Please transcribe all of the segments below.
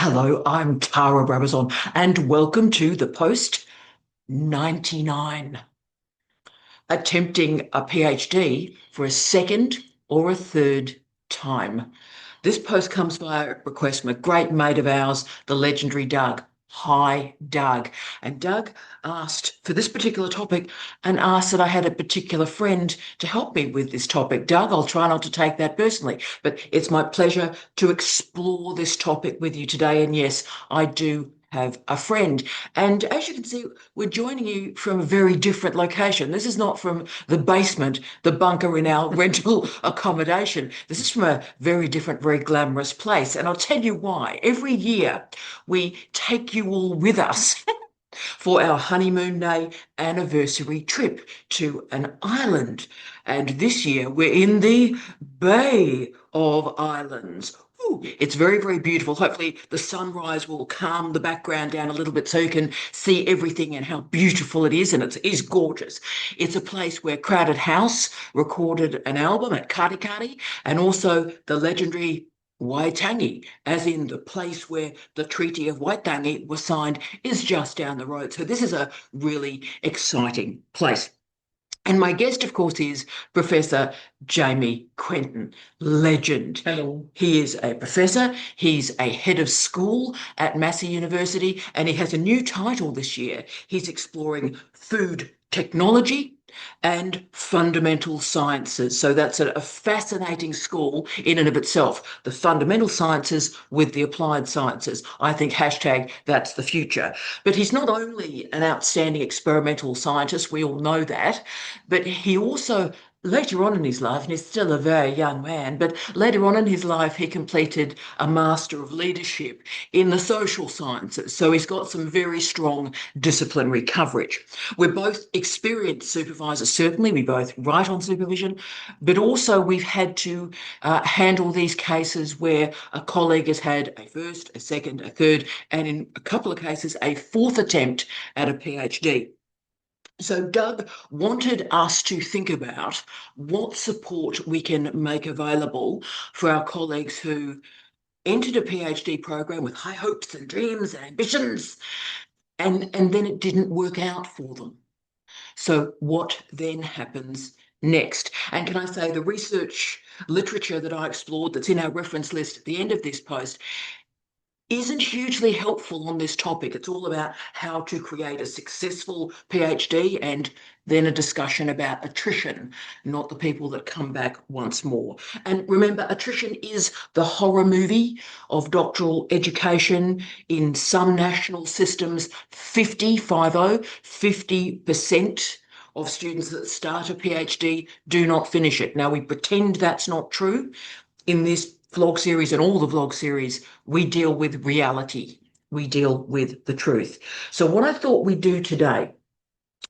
Hello, I'm Tara Brabazon, and welcome to the Post 99. Attempting a PhD for a second or a third time. This post comes via request from a great mate of ours, the legendary Doug. Hi, Doug. And Doug asked for this particular topic and asked that I had a particular friend to help me with this topic. Doug, I'll try not to take that personally, but it's my pleasure to explore this topic with you today. And yes, I do have a friend. And as you can see, we're joining you from a very different location. This is not from the basement, the bunker in our rental accommodation. This is from a very different, very glamorous place. And I'll tell you why. Every year we take you all with us for our honeymoon day anniversary trip to an island. And this year we're in the Bay of Islands. Ooh, it's very, very beautiful. Hopefully the sunrise will calm the background down a little bit so you can see everything and how beautiful it is. And it is gorgeous. It's a place where Crowded House recorded an album at Katikati, and also the legendary Waitangi, as in the place where the Treaty of Waitangi was signed, is just down the road. So this is a really exciting place. And my guest, of course, is Professor Jamie Quinton, legend. Hello. He is a professor, he's a head of school at Massey University, and he has a new title this year. He's exploring food technology and fundamental sciences. So that's a fascinating school in and of itself. The fundamental sciences with the applied sciences. I think hashtag that's the future. But he's not only an outstanding experimental scientist, we all know that, but he also later on in his life, and he's still a very young man, but later on in his life, he completed a Master of Leadership in the social sciences. So he's got some very strong disciplinary coverage. We're both experienced supervisors, certainly. We both write on supervision, but also we've had to handle these cases where a colleague has had a first, a second, a third, and in a couple of cases, a fourth attempt at a PhD. So Doug wanted us to think about what support we can make available for our colleagues who entered a PhD program with high hopes and dreams and ambitions, and then it didn't work out for them. So what then happens next? And can I say the research literature that I explored that's in our reference list at the end of this post isn't hugely helpful on this topic. It's all about how to create a successful PhD and then a discussion about attrition, not the people that come back once more. And remember, attrition is the horror movie of doctoral education in some national systems. 50% of students that start a PhD do not finish it. Now, we pretend that's not true. In this vlog series and all the vlog series, we deal with reality. We deal with the truth. So what I thought we'd do today,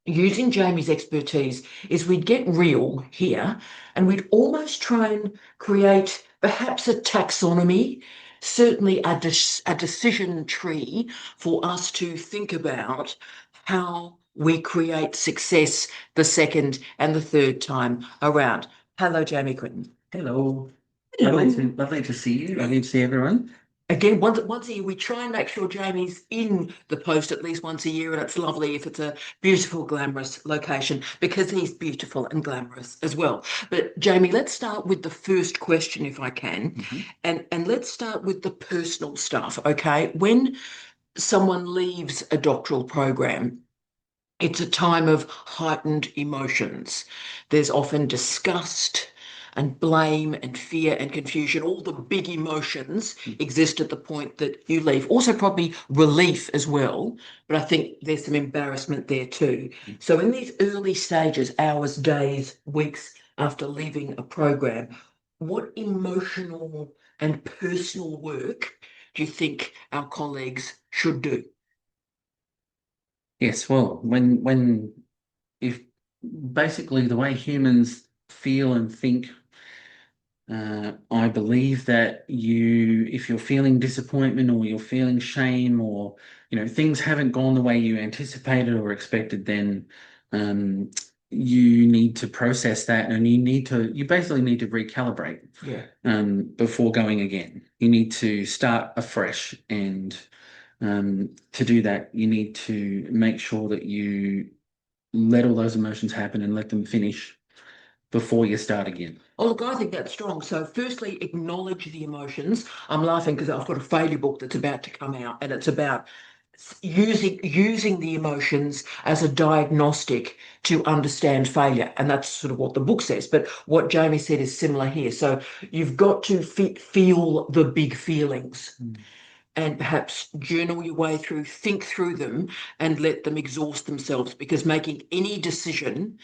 using Jamie's expertise, is we'd get real here and we'd almost try and create perhaps a taxonomy, certainly a decision tree for us to think about how we create success the second and the third time around. Hello, Jamie Quinton. Hello. Hello. Lovely to see you. Lovely to see everyone. Again, once a year, we try and make sure Jamie's in the post at least once a year, and it's lovely if it's a beautiful, glamorous location, because he's beautiful and glamorous as well. But Jamie, let's start with the first question, if I can, and let's start with the personal stuff, okay? When someone leaves a doctoral program, it's a time of heightened emotions. There's often disgust and blame and fear and confusion. All the big emotions exist at the point that you leave. Also probably relief as well, but I think there's some embarrassment there too. So in these early stages, hours, days, weeks after leaving a program, what emotional and personal work do you think our colleagues should do? Yes, well, when if basically the way humans feel and think, I believe that if you're feeling disappointment or you're feeling shame or things haven't gone the way you anticipated or expected, then you need to process that, and you basically need to recalibrate Yeah. before going again. You need to start afresh, and to do that, you need to make sure that you let all those emotions happen and let them finish before you start again. Oh, look, I think that's strong. So, firstly, acknowledge the emotions. I'm laughing because I've got a failure book that's about to come out, and it's about using the emotions as a diagnostic to understand failure, and that's sort of what the book says. But what Jamie said is similar here. So, you've got to feel the big feelings. And perhaps journal your way through, think through them, and let them exhaust themselves, because making any decision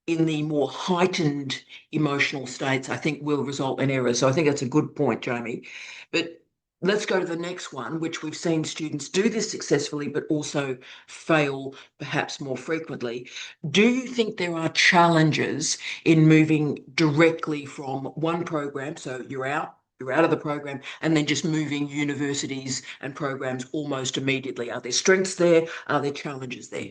in the more heightened emotional states, I think, will result in error. So I think that's a good point, Jamie. But let's go to the next one, which we've seen students do this successfully, but also fail perhaps more frequently. Do you think there are challenges in moving directly from one program, so you're out of the program, and then just moving universities and programs almost immediately? Are there strengths there? Are there challenges there?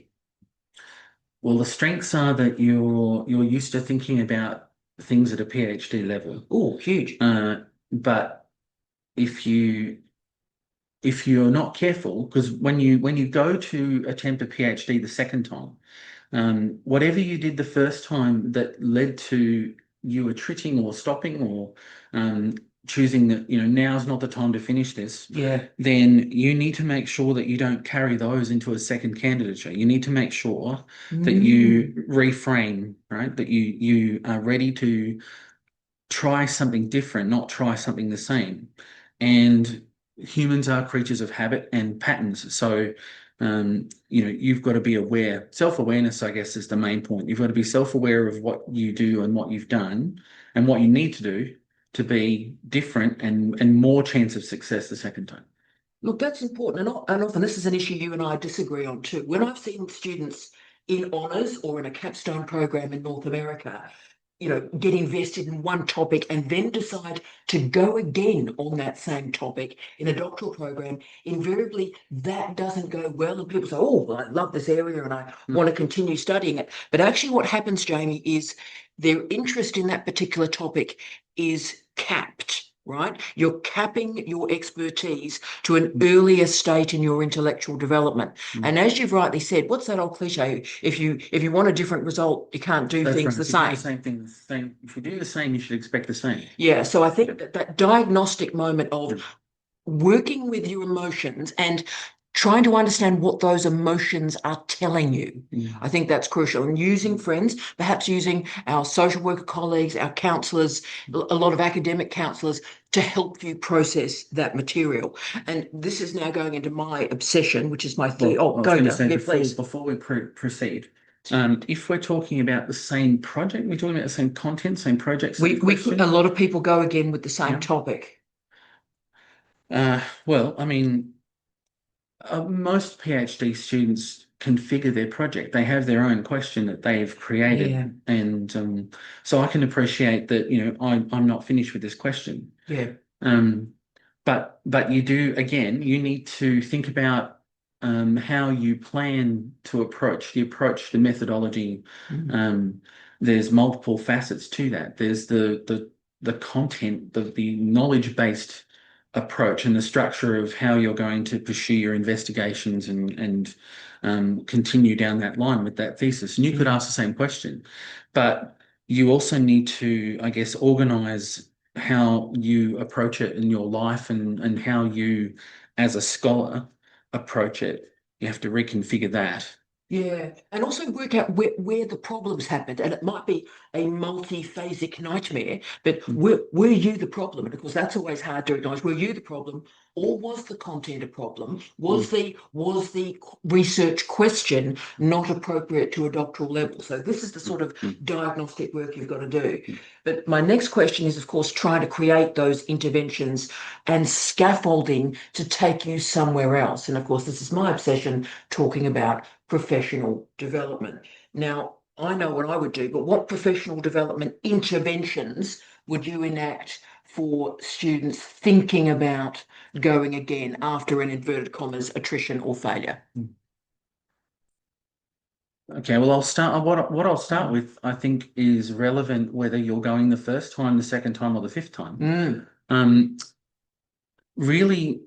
Well, the strengths are that you're used to thinking about things at a PhD level. Oh, huge. But if you if you're not careful, because when you go to attempt a PhD the second time, whatever you did the first time that led to you attritting or stopping or choosing that, now's not the time to finish this, Yeah. then you need to make sure that you don't carry those into a second candidature. You need to make sure that you reframe, right? That you are ready to try something different, not try something the same. And humans are creatures of habit and patterns. So, you've got to be aware. Self-awareness, I guess, is the main point. You've got to be self-aware of what you do and what you've done and what you need to do to be different and more chance of success the second time. Look, that's important. And often this is an issue you and I disagree on too. When I've seen students in honours or in a capstone program in North America, get invested in one topic and then decide to go again on that same topic in a doctoral program, invariably that doesn't go well. And people say, oh, well, I love this area and I want to continue studying it. But actually what happens, Jamie, is their interest in that particular topic is capped. Right? You're capping your expertise to an earlier state in your intellectual development. And as you've rightly said, what's that old cliche? If you want a different result, you can't do That's things right. the If you do same. the same thing, if you do the same, you should expect the same. Yeah, so I think that diagnostic moment of working with your emotions and trying to understand what those emotions are telling you. I think that's crucial. And using friends, perhaps using our social worker colleagues, our counsellors, a lot of academic counsellors to help you process that material. And this is now going into my obsession, which is my third. Well, Oh, I was go, going to Doug. say Yeah, please. before we proceed, if we're talking about the same project, we're talking about the same content, same project, same A question. lot of people go again with the same Yeah. topic. Well, I mean, most PhD students configure their project. They have their own question that they've created, Yeah, and so I can appreciate that. I'm not finished with this question. yeah. Um, but you do, again, you need to think about how you plan to approach the methodology. Um, there's multiple facets to that. There's the content, the knowledge-based approach and the structure of how you're going to pursue your investigations and continue down that line with that thesis. And you could ask the same question, but you also need to, I guess, organize how you approach it in your life and how you, as a scholar, approach it. You have to reconfigure that. Yeah, and also work out where the problems happened. And it might be a multi-phasic nightmare, but were you the problem? And of course, that's always hard to acknowledge. Were you the problem, or was the content a problem? Was the research question not appropriate to a doctoral level? So this is the sort of diagnostic work you've got to do. But my next question is, of course, trying to create those interventions and scaffolding to take you somewhere else. And of course, this is my obsession, talking about professional development. Now, I know what I would do, but what professional development interventions would you enact for students thinking about going again after an inverted commas attrition or failure? Okay, well, I'll start. What I'll start Mm. with, I think, is relevant whether you're going the first time, the second time, or the fifth time. Mm. Um, Really,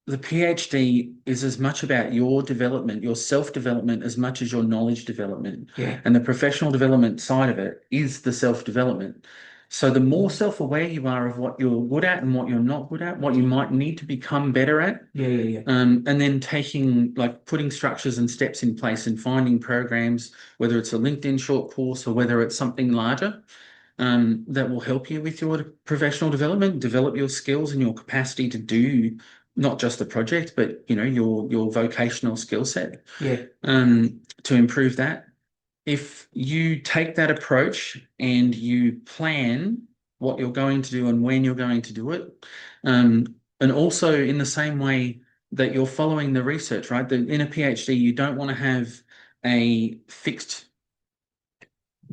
the PhD is as much about your development, your self-development, as much as your knowledge development. Yeah. And the professional development side of it is the self-development. So the more Mm. self-aware you are of what you're good at and what you're not good at, what you might need to become better at, Yeah, yeah, yeah. and then putting structures and steps in place and finding programs, whether it's a LinkedIn short course or whether it's something larger, that will help you with your professional development, develop your skills and your capacity to do not just the project, but your vocational skill set, Yeah. to improve that. If you take that approach and you plan what you're going to do and when you're going to do it, and also in the same way that you're following the research, right? In a PhD, you don't want to have a fixed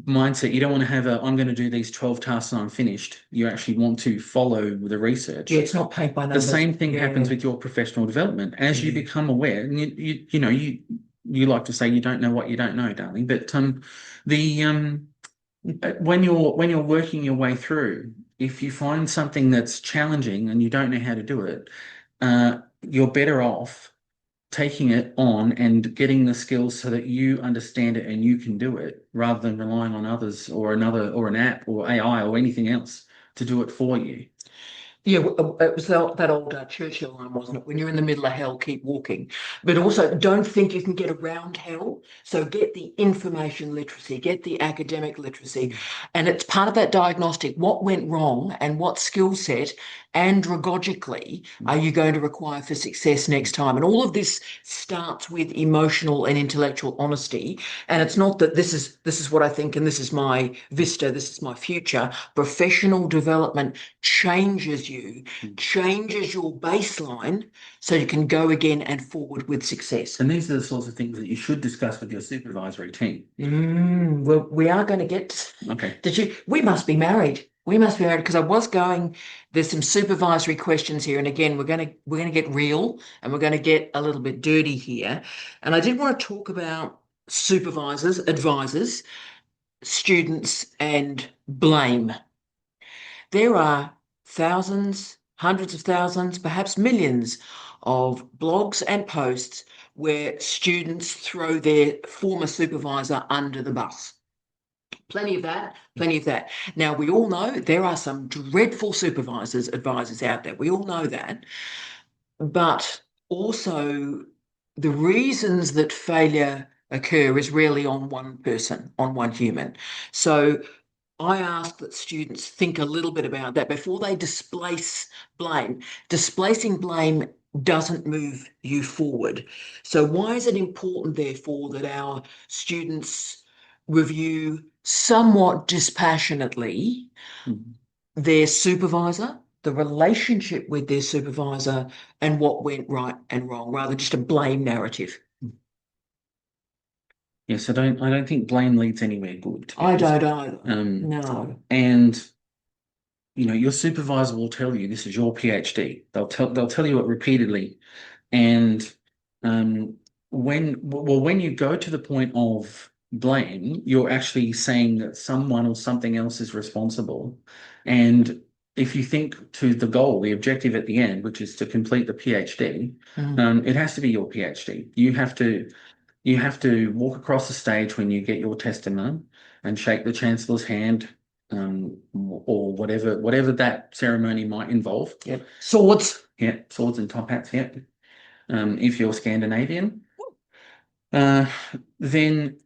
mindset. You don't want to have I'm going to do these 12 tasks and I'm finished. You actually want to follow the Yeah, research. it's not paint by The numbers. same thing happens Yeah. with your professional development. As you Yeah. become aware, and you like to say you don't know what you don't know, darling, but the when you're working your way through, if you find something that's challenging and you don't know how to do it, you're better off taking it on and getting the skills so that you understand it and you can do it rather than relying on others or an app or AI or anything else to do it for you. Yeah, it was that old Churchill line, wasn't it? When you're in the middle of hell, keep walking. But also, don't think you can get around hell. So get the information literacy, get the academic literacy. And it's part of that diagnostic. What went wrong and what skill set andragogically are you going to require for success next time? And all of this starts with emotional and intellectual honesty. And it's not that this is what I think and this is my vista, this is my future. Professional development changes you, changes your baseline so you can go again and forward with success. And these are the sorts of things that you should discuss with your supervisory team. Well, we are going to get. Okay. Did you? We must be married. We must be married because I was going. There's some supervisory questions here, and again, we're gonna get real and we're going to get a little bit dirty here. And I did want to talk about supervisors, advisors, students, and blame. There are thousands, hundreds of thousands, perhaps millions of blogs and posts where students throw their former supervisor under the bus. Plenty of that, plenty of that. Now, we all know there are some dreadful supervisors, advisors out there. We all know that. But also, the reasons that failure occur is rarely on one person, on one human. So I ask that students think a little bit about that before they displace blame. Displacing blame doesn't move you forward. So, why is it important, therefore, that our students review somewhat dispassionately Mhm. their supervisor, the relationship with their supervisor, and what went right and wrong, rather than just a blame narrative? Yes, I don't think blame leads anywhere good, to be I honest. don't either. Um, No. and your supervisor will tell you this is your PhD. They'll tell you it repeatedly. And um, when you go to the point of blame, you're actually saying that someone or something else is responsible. And if you think to the goal, the objective at the end, which is to complete the PhD, Mm. it has to be your PhD. You have to walk across the stage when you get your testimony and shake the chancellor's hand, or whatever that ceremony might involve. Yep. Swords. Yeah, swords and top hats. Yeah. If you're Scandinavian, uh, then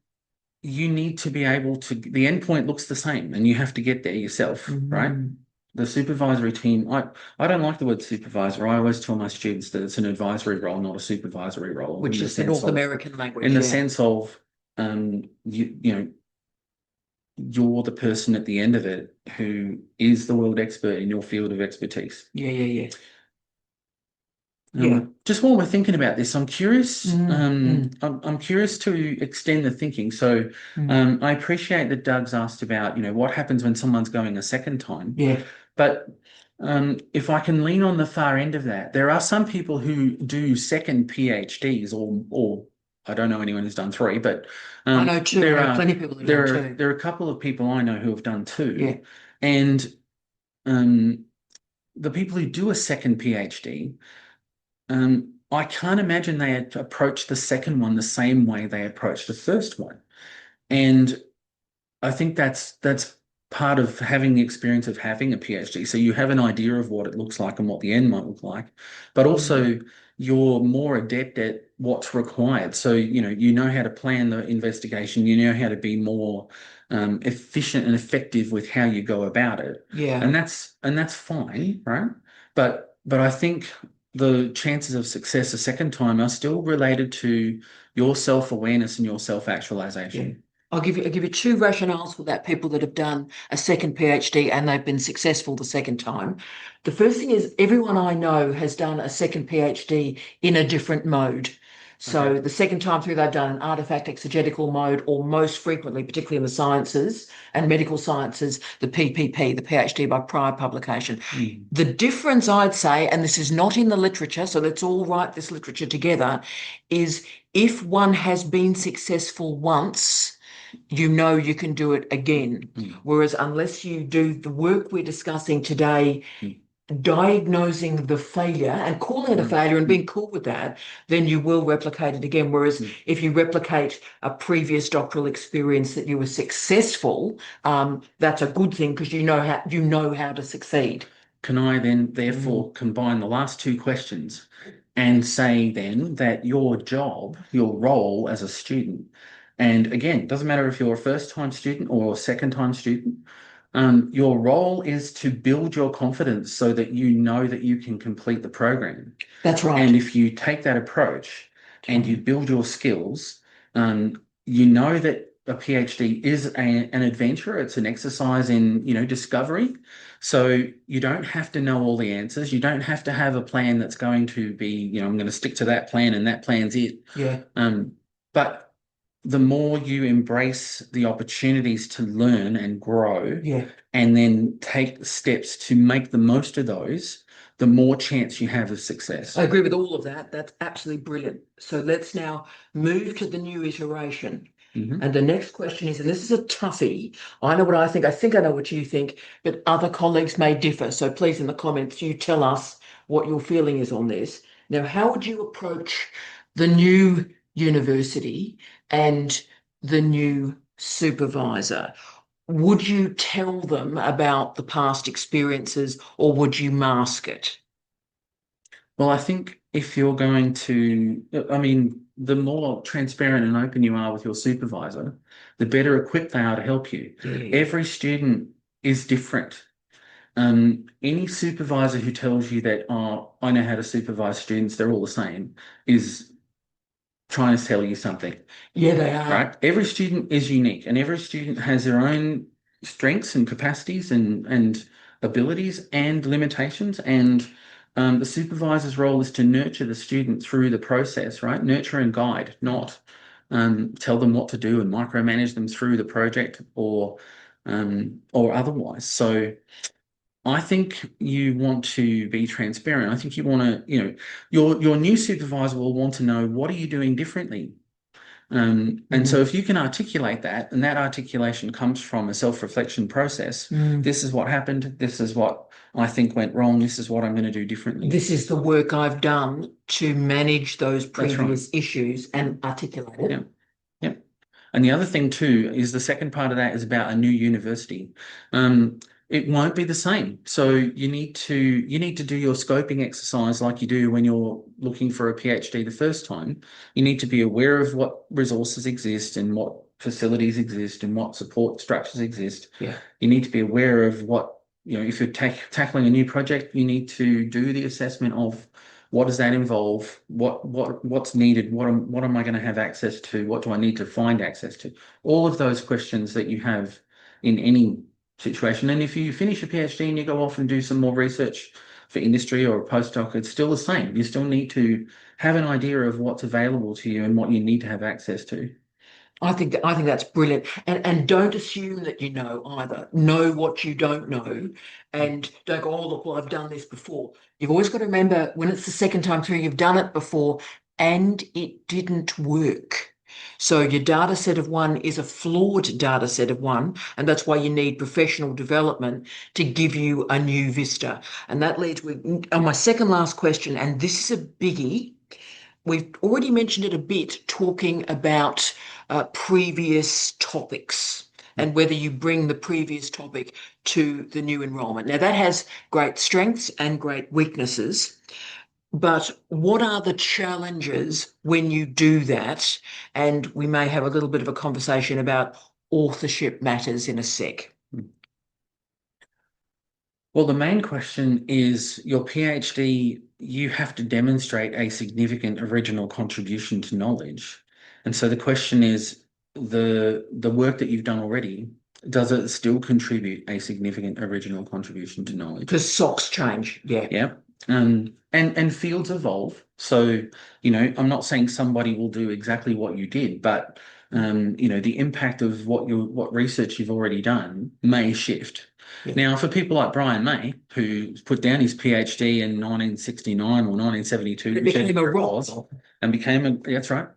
you need to be able to. The endpoint looks the same, and you have to get there yourself, right? Mm. The supervisory team. I don't like the word supervisor. I always tell my students that it's an advisory role, not a supervisory role, Which is the North American language, in the yeah. sense of, you're the person at the end of it who is the world expert in your field of expertise. Yeah, yeah, yeah. Yeah. Just while we're thinking about this, I'm curious. Mm. I'm curious to extend the thinking. So, Mm. I appreciate that Doug's asked about, what happens when someone's going a second time. Yeah. But if I can lean on the far end of that, there are some people who do second PhDs or I don't know anyone who's done 3, but I know 2. I know plenty of people who've done 2. there are a couple of people I know who have done 2, Yeah. and um, the people who do a second PhD, I can't imagine they had approached the second one the same way they approached the first one, and I think that's part of having the experience of having a PhD. So you have an idea of what it looks like and what the end might look like, but also you're more adept at what's required. So you know how to plan the investigation, you know how to be more efficient and effective with how you go about it. Yeah. And that's fine, right? But I think the chances of success a second time are still related to your self-awareness and your Yeah. self-actualization. I'll give you 2 rationales for that, people that have done a second PhD and they've been successful the second time. The first thing is everyone I know has done a second PhD in a different mode. So Okay. the second time through, they've done an artifact exegetical mode, or most frequently, particularly in the sciences and medical sciences, the PPP, the PhD by prior publication. Mm. The difference, I'd say, and this is not in the literature, so let's all write this literature together, is if one has been successful once, you know you can do it again. Mm. Whereas unless you do the work we're discussing today, Mm. diagnosing the failure and calling it a Mm. failure and being cool with that, then you will replicate it again. Whereas if you replicate a previous doctoral experience that you were successful, that's a good thing because you know how to succeed. Can I then therefore combine the last 2 questions and say then that your job, your role as a student, and again, it doesn't matter if you're a first-time student or a second-time student, your role is to build your confidence so that you know that you can complete the program. That's And right. if you take that approach and you build your skills, you know that a PhD is an adventure. It's an exercise in, discovery. So you don't have to know all the answers. You don't have to have a plan that's going to be, I'm going to stick to that plan and that plan's it. Yeah. But the more you embrace the opportunities to learn and grow, Yeah. and then take steps to make the most of those, the more chance you have of success. I agree with all of that. That's absolutely brilliant. So let's now move to the new iteration. Mhm. And the next question is, and this is a toughie. I know what I think. I think I know what you think, but other colleagues may differ. So please, in the comments, you tell us what your feeling is on this. Now, how would you approach the new university and the new supervisor? Would you tell them about the past experiences or would you mask it? Well, I think if you're going to, I mean, the more transparent and open you are with your supervisor, the better equipped they are to help you. Yeah. Every student is different. Any supervisor who tells you that, oh, I know how to supervise students, they're all the same, is trying to sell you something, Yeah, they are. right? Every student is unique and every student has their own strengths and capacities and abilities and limitations. And the supervisor's role is to nurture the student through the process, right? Nurture and guide, not tell them what to do and micromanage them through the project or otherwise. So I think you want to be transparent. I think you want to, your new supervisor will want to know, what are you doing differently? And so if you can articulate that, and that articulation comes from a self-reflection process, this is what happened, this is what I think went wrong, this is what I'm going to do differently. This is the work I've done to manage those That's right. previous issues and articulate it. Yeah. Yeah. And the other thing too is the second part of that is about a new university. It won't be the same. So you need to do your scoping exercise like you do when you're looking for a PhD the first time. You need to be aware of what resources exist and what facilities exist and what support structures exist. Yeah. You need to be aware of what, if you're tackling a new project, you need to do the assessment of what does that involve? What's needed? What am I going to have access to? What do I need to find access to? All of those questions that you have in any situation. And if you finish a PhD and you go off and do some more research for industry or a postdoc, it's still the same. You still need to have an idea of what's available to you and what you need to have access to. I think that's brilliant. And don't assume that you know either. Know what you don't know and don't go, oh, look, well, I've done this before. You've always got to remember when it's the second time through, you've done it before. and it didn't work. So your data set of one is a flawed data set of one, and that's why you need professional development to give you a new vista. And that leads me on my second last question, and this is a biggie. We've already mentioned it a bit, talking about previous topics and whether you bring the previous topic to the new enrolment. Now, that has great strengths and great weaknesses, but what are the challenges when you do that? And we may have a little bit of a conversation about authorship matters in a sec. Well, the main question is your PhD, you have to demonstrate a significant original contribution to knowledge. And so the question is the work that you've done already, does it still contribute a significant original contribution to knowledge? Because socks change, yeah. Yeah. And fields evolve. So, I'm not saying somebody will do exactly what you did, but the impact of what research you've already done may shift. Yeah. Now, for people like Brian May, who put down his PhD in 1969 or 1972, It became a rock. and became that's right.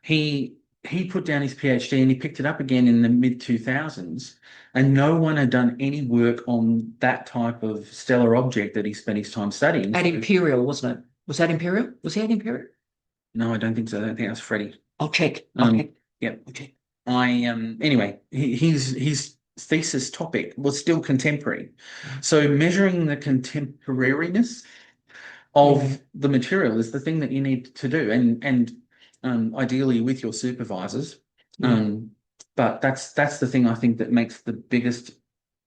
He put down his PhD and he picked it up again in the mid 2000s, and no one had done any work on that type of stellar object that he spent his time studying. At Imperial, wasn't it? Was that Imperial? Was he at Imperial? No, I don't think so. I don't think that's Freddie. I'll check. Okay. Yep. Okay. Anyway, his thesis topic was still contemporary. So measuring the contemporariness of the material is the thing that you need to do, and ideally with your supervisors. But that's the thing I think that makes the biggest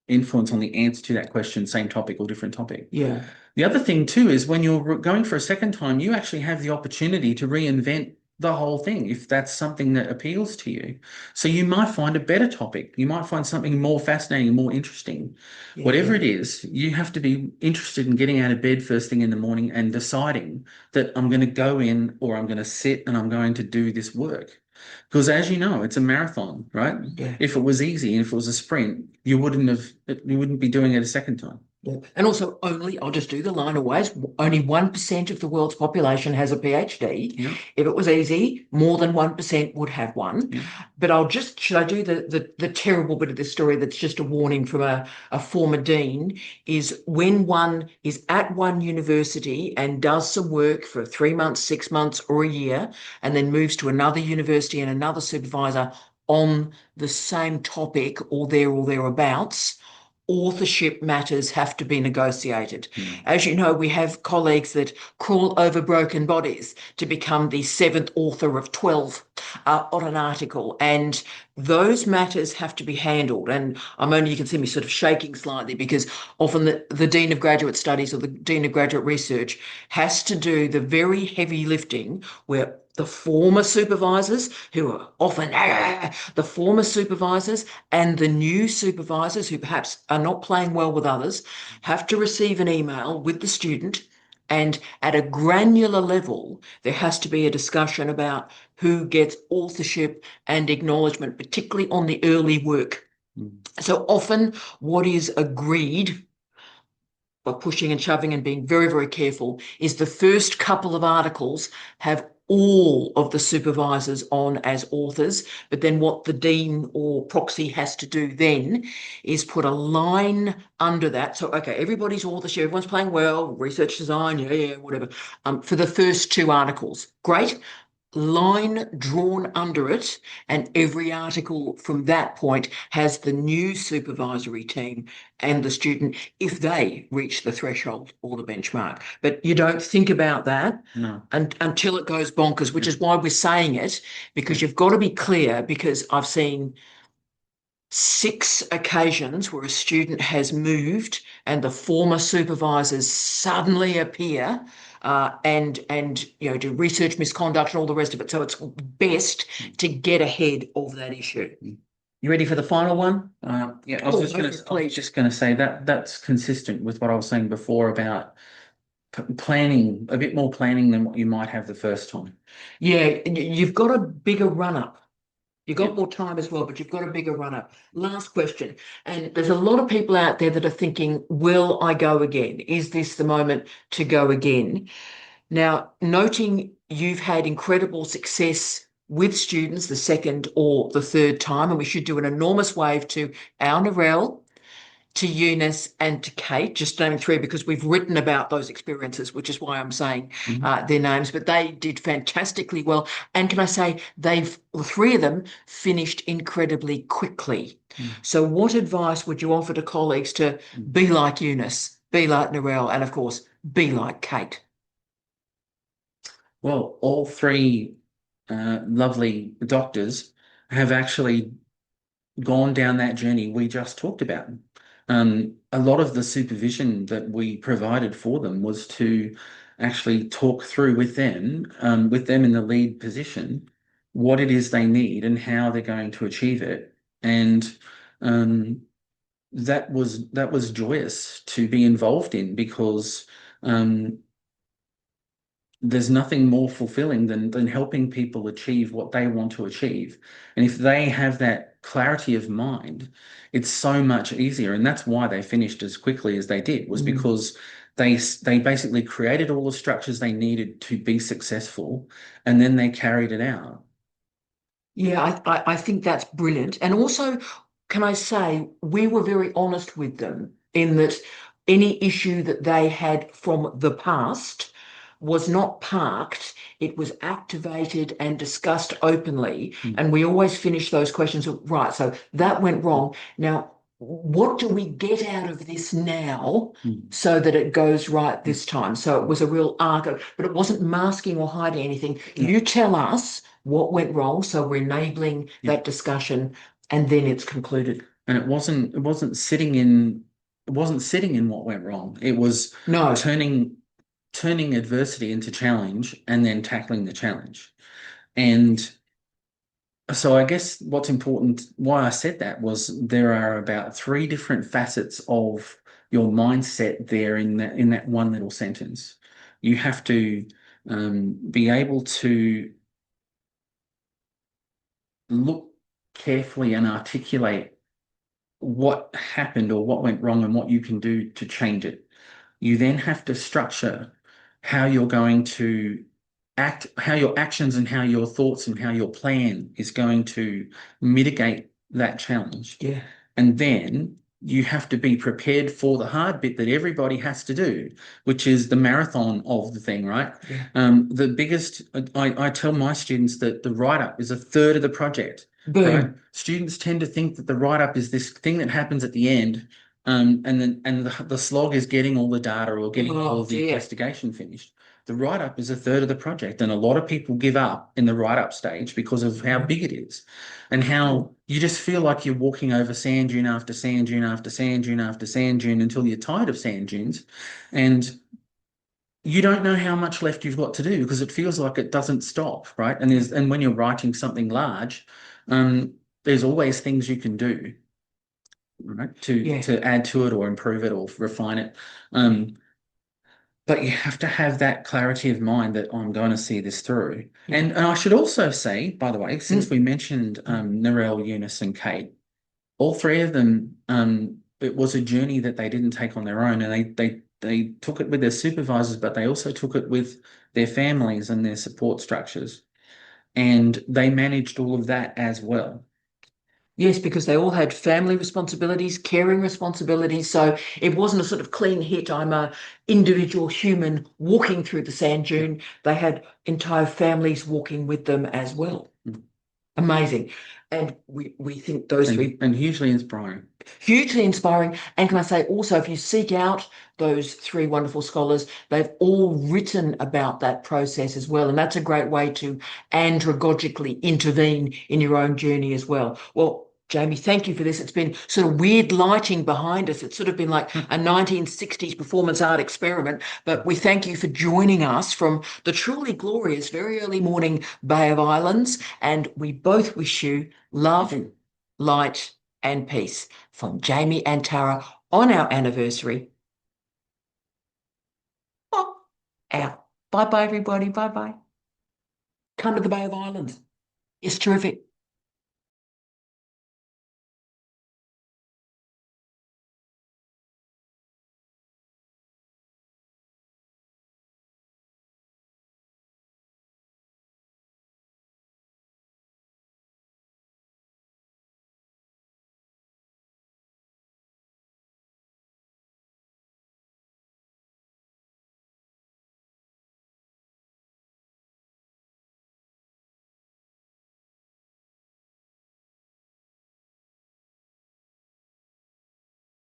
influence on the answer to that question, same topic or different topic. Yeah. The other thing too is when you're going for a second time, you actually have the opportunity to reinvent the whole thing if that's something that appeals to you. So you might find a better topic. You might find something more fascinating, more interesting. Yeah, whatever it is, you have to be interested in getting out of bed first thing in the morning and deciding that I'm going to go in, or I'm going to sit and I'm going to do this work. Because as you know, it's a marathon, right? Yeah. If it was easy and if it was a sprint, you wouldn't be doing it a second time. Yeah. And also I'll just do the line of ways, only 1% of the world's population has a PhD. Yeah. If it was easy, more than 1% would have one. Yeah. But should I do the terrible bit of this story that's just a warning from a former dean, is when one is at one university and does some work for 3 months, 6 months or a year, and then moves to another university and another supervisor on the same topic or thereabouts, authorship matters have to be negotiated. As you know, we have colleagues that crawl over broken bodies to become the 7th author of 12 on an article, and those matters have to be handled. And you can see me sort of shaking slightly, because often the Dean of Graduate Studies or the Dean of Graduate Research has to do the very heavy lifting, where the former supervisors, who are often the former supervisors, and the new supervisors, who perhaps are not playing well with others, have to receive an email with the student. And at a granular level, there has to be a discussion about who gets authorship and acknowledgement, particularly on the early work. So often what is agreed, by pushing and shoving and being very, very careful, is the first couple of articles have all of the supervisors on as authors, but then what the dean or proxy has to do then is put a line under that. So, okay, everybody's authorship, everyone's playing well, research design, yeah, whatever, for the first 2 articles. Great. Line drawn under it, and every article from that point has the new supervisory team and the student if they reach the threshold or the benchmark. But you don't think about that until it goes bonkers, which is why we're saying it, because you've got to be clear, because I've seen 6 occasions where a student has moved and the former supervisors suddenly appear and do research misconduct and all the rest of it. So it's best to get ahead of that issue. You ready for the final one? Yeah, I was just going to say that that's consistent with what I was saying before about planning, a bit more planning than what you might have the first time. Yeah, you've got a bigger run-up. You've got more time as well, but you've got a bigger run-up. Last question. And there's a lot of people out there that are thinking, will I go again? Is this the moment to go again? Now, noting you've had incredible success with students the second or the third time, and we should do an enormous wave to our Narelle, to Eunice, and to Kate, just naming three because we've written about those experiences, which is why I'm saying their names, but they did fantastically well. And can I say, three of them finished incredibly quickly. So what advice would you offer to colleagues to be like Eunice, be like Narelle, and of course, be like Kate? Well, all three lovely doctors have actually gone down that journey we just talked about. A lot of the supervision that we provided for them was to actually talk through with them in the lead position, what it is they need and how they're going to achieve it. And that was joyous to be involved in because um, there's nothing more fulfilling than helping people achieve what they want to achieve. And if they have that clarity of mind, it's so much easier. And that's why they finished as quickly as they did, was because they basically created all the structures they needed to be successful, and then they carried it out. Yeah, I think that's brilliant. And also, can I say, we were very honest with them in that any issue that they had from the past was not parked, it was activated and discussed openly. And we always finish those questions with, right, so that went wrong. Now, what do we get out of this now so that it goes right this time? So it was a real arc, but it wasn't masking or hiding anything. You tell us what went wrong, so we're enabling that discussion, and then it's concluded. And it wasn't sitting in what went wrong. It was No, turning adversity into challenge and then tackling the challenge. And so I guess what's important, why I said that was there are about three different facets of your mindset there in that one little sentence. You have to be able to look carefully and articulate what happened or what went wrong and what you can do to change it. You then have to structure how you're going to act, how your actions and how your thoughts and how your plan is going to mitigate that challenge. yeah, And then you have to be prepared for the hard bit that everybody has to do, which is the marathon of the thing, right? yeah. The biggest, I tell my students that the write-up is a third of the project, right? Boom. Students tend to think that the write-up is this thing that happens at the end, and the slog is getting all the data or getting all Oh of the dear. investigation finished. The write-up is a third of the project, and a lot of people give up in the write-up stage because of how big it is and how you just feel like you're walking over sand dune after sand dune after sand dune after sand dune until you're tired of sand dunes. And you don't know how much left you've got to do because it feels like it doesn't stop, right? And when you're writing something large, there's always things you can do, right, to Yeah. to add to it or improve it or refine it. But you have to have that clarity of mind that I'm going to see this through. Yeah. And I should also say, by the way, since we mentioned Narelle, Eunice, and Kate, all three of them, it was a journey that they didn't take on their own, and they took it with their supervisors, but they also took it with their families and their support structures, and they managed all of that as well. Yes, because they all had family responsibilities, caring responsibilities. So it wasn't a sort of clean hit. I'm a individual human walking through the sand dune. They had entire families walking with them as well. Amazing. And we think those three And hugely inspiring. hugely inspiring. And can I say also, if you seek out those three wonderful scholars, they've all written about that process as well. And that's a great way to andragogically intervene in your own journey as well. Well, Jamie, thank you for this. It's been sort of weird lighting behind us. It's sort of been like a 1960s performance art experiment. But we thank you for joining us from the truly glorious, very early morning Bay of Islands. And we both wish you love, light, and peace from Jamie and Tara on our anniversary. Oh, out. Bye bye, everybody. Bye bye. Come to the Bay of Islands. It's terrific.